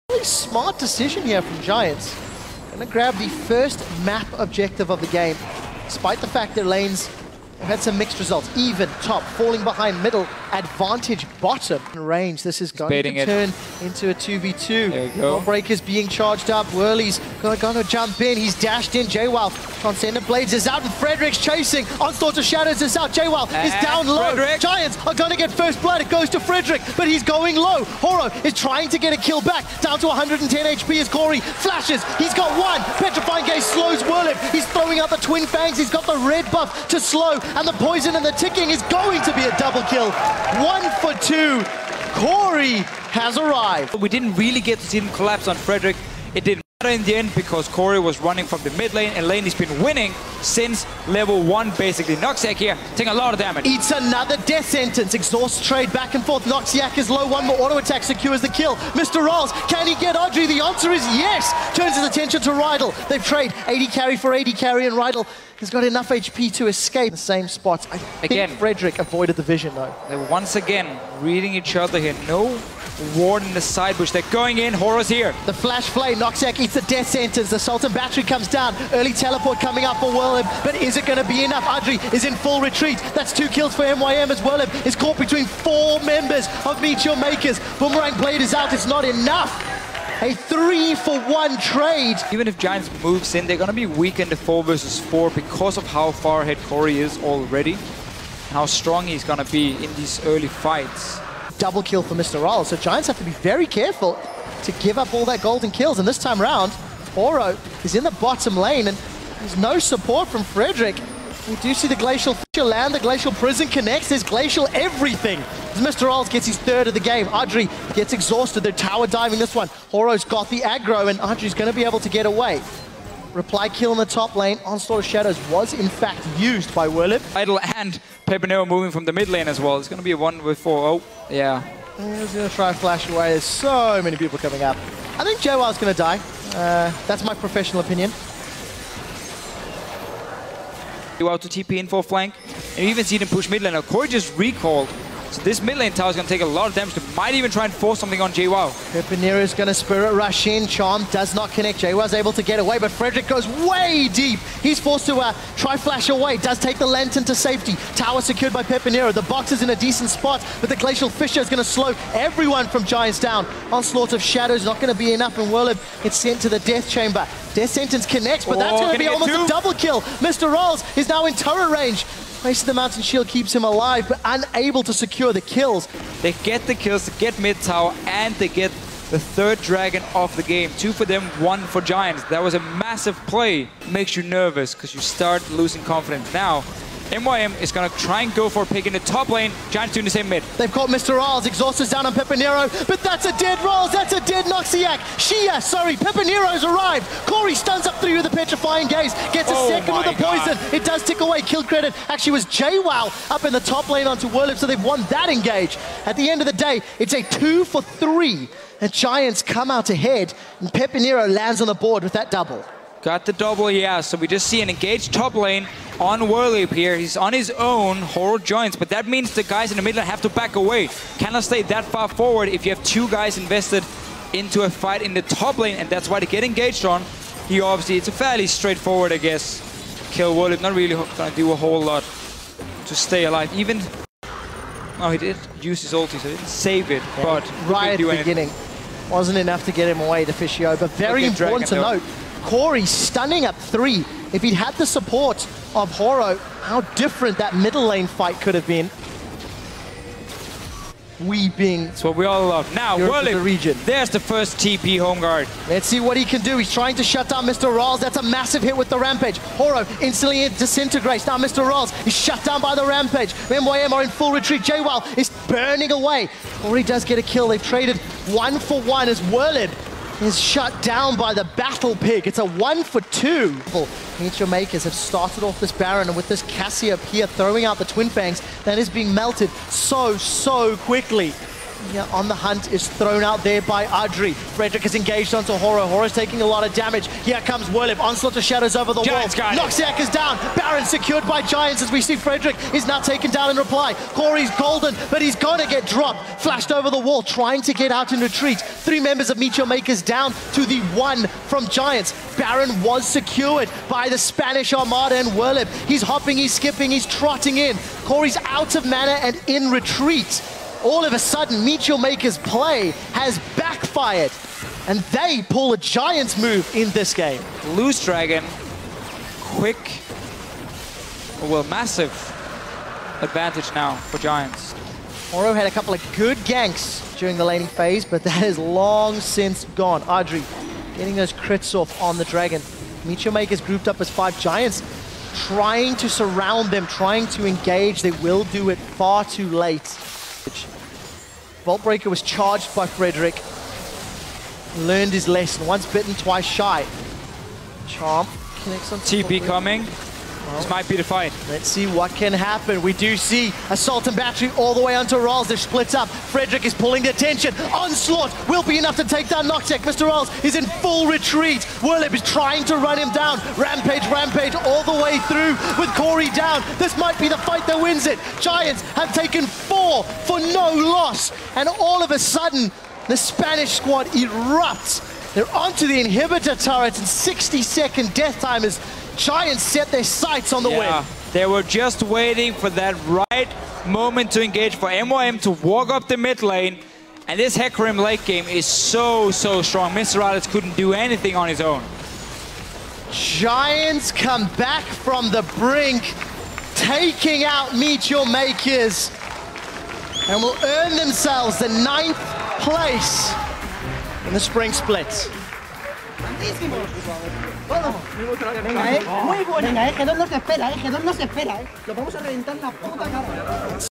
Really smart decision here from Giants. Gonna grab the first map objective of the game, despite the fact their lanes have had some mixed results. Even, top, falling behind middle, advantage bottom. Range, this is going to turn into a 2v2. There you go. Breaker's being charged up. Werly's gonna jump in. He's dashed in. Jwaow, Transcendent Blades is out, and Frederick's chasing. Onslaught of Shadows is out. Jwaow is down low. Giants are gonna get first blood. It goes to Frederick, but he's going low. Horo is trying to get a kill back. Down to 110 HP as Kori flashes. He's got one. Petrifying Gaze slows Werlyb. He's throwing out the Twin Fangs. He's got the red buff to slow, and the poison and the ticking is going to be a double kill. 1 for 2. Kori has arrived. We didn't really get to see him collapse on Frederick. It didn't matter in the end because Kori was running from the mid lane, and lane has been winning since level 1 basically. Noxiak here taking a lot of damage. Eats another death sentence. Exhaust trade back and forth. Noxiak is low. One more auto attack secures the kill. MrRalleZ, can he get Adryh? The answer is yes. Turns his attention to Rydle. They've traded 80 carry for 80 carry, and Rydle has got enough HP to escape the same spots. I think Frederick avoided the vision though. They're once again reading each other here. No ward in the side bush. They're going in. Horo's here. The flash play. Noxiak eats the death sentence. The Sultan battery comes down. Early teleport coming up for Werlyb, but is it going to be enough? Adryh is in full retreat. That's 2 kills for MYM as Werlyb is caught between 4 members of Meteor Makers. Boomerang Blade is out. It's not enough. A 3-for-1 trade. Even if Giants moves in, they're going to be weak in the 4 versus 4 because of how far ahead Kori is already. How strong he's going to be in these early fights. Double kill for MrRalleZ, so Giants have to be very careful to give up all that golden kills. And this time around, Oro is in the bottom lane, and there's no support from Frederick. We do see the Glacial Fisher land, the Glacial Prison connects, there's Glacial everything. As MrRalleZ gets his 3rd of the game, Adryh gets exhausted, they're tower diving this one. Horo's got the aggro, and Adryh's going to be able to get away. Reply kill in the top lane. Onslaught of Shadows was in fact used by Werlyb. Rydle and PePiiNeRO moving from the mid lane as well. It's going to be a 1v4. Oh, yeah. He's going to try and flash away. There's so many people coming up. I think Jwaow's going to die. That's my professional opinion. Jwaow to TP in for flank. And you even see them push mid lane. Now, Kori just recalled. So this mid lane tower is going to take a lot of damage. They might even try and force something on Jwaow. PePiiNeRO is going to Spirit Rush in. Charm does not connect. Jwaw's able to get away, but Frederick goes way deep. He's forced to try flash away. Does take the Lantern to safety. Tower secured by PePiiNeRO. The box is in a decent spot, but the Glacial Fisher is going to slow everyone from Giants down. Onslaught of Shadows not going to be enough, and Werlyb gets sent to the Death Chamber. Death Sentence connects, but that's going to be almost a double kill. MrRalleZ is now in turret range. Place of the Mountain Shield keeps him alive, but unable to secure the kills. They get the kills, they get mid tower, and they get the 3rd dragon of the game. 2 for them, 1 for Giants. That was a massive play. Makes you nervous because you start losing confidence. Now, MYM is going to try and go for a pick in the top lane. Giants doing the same mid. They've got MrRalleZ. Exhaust is down on PePiiNeRO, but that's a dead RalleZ. That's a dead Noxiak. PePiiNeRO's arrived. Kori stuns up through the Petrifying Gaze. Gets a second with the poison. It does tick away. Kill credit actually was Jwaow up in the top lane onto Werlyb, so they've won that engage. At the end of the day, it's a 2-for-3. And Giants come out ahead, and PePiiNeRO lands on the board with that double. Got the double, yeah. So we just see an engaged top lane on Werlyb here. He's on his own. Horo joins, but that means the guys in the middle have to back away. Cannot stay that far forward if you have 2 guys invested into a fight in the top lane, and that's why they get engaged on. He obviously, it's a fairly straightforward, I guess, kill. Werlyb not really gonna do a whole lot to stay alive. Even, oh, he did use his ulti, so he didn't save it, but right at the beginning, wasn't enough to get him away, the Fishio, but very important to note. Kori stunning up 3. If he'd had the support of Horo, how different that middle lane fight could have been. Weeping. That's what we all love. Now, Werlyb, there's the first TP home guard. Let's see what he can do. He's trying to shut down MrRalleZ. That's a massive hit with the Rampage. Horo instantly disintegrates. Now MrRalleZ is shut down by the Rampage. MYM are in full retreat. Jwaow is burning away. Kori does get a kill. They've traded 1-for-1 as Werlyb is shut down by the Battle Pig. It's a 1-for-2. Meteor Makers have started off this Baron, and with this Cassiopeia throwing out the Twin Fangs, that is being melted so quickly. Yeah, on the hunt is thrown out there by Adryh. Frederick is engaged onto Horo. Horo's taking a lot of damage. Here comes Werlyb. Onslaught of Shadows over the wall. Noxiak is down. Baron secured by Giants as we see Frederick is now taken down in reply. Kori's golden, but he's going to get dropped. Flashed over the wall, trying to get out in retreat. 3 members of Meteor Makers down to the 1 from Giants. Baron was secured by the Spanish Armada and Werlyb. He's hopping, he's skipping, he's trotting in. Kori's out of mana and in retreat. All of a sudden, Meteor Maker's play has backfired, and they pull a Giants move in this game. Loose Dragon, quick, well, massive advantage now for Giants. Horo had a couple of good ganks during the laning phase, but that is long since gone. Adryh getting those crits off on the Dragon. Meteor Maker's grouped up as 5 Giants, trying to surround them, trying to engage. They will do it far too late. Vault Breaker was charged by Frederick. Learned his lesson. Once bitten, twice shy. Charm connects on TP coming. This might be the fight. Let's see what can happen. We do see Assault and Battery all the way onto RALZ. They're split up. Frederick is pulling the attention. Onslaught will be enough to take down Noxiak. MrRalleZ is in full retreat. Werlyb is trying to run him down. Rampage all the way through with Kori down. This might be the fight that wins it. Giants have taken 4 for no loss. And all of a sudden, the Spanish squad erupts. They're onto the inhibitor turret and 60-second death time as Giants set their sights on the win. They were just waiting for that right moment to engage for MYM to walk up the mid lane. And this Hecarim late game is so strong. MrRalleZ couldn't do anything on his own. Giants come back from the brink, taking out Meteor Makers, and will earn themselves the 9th place in the spring split. Muy buena, que no se espera, que no se espera. Lo vamos a reventar la puta cara.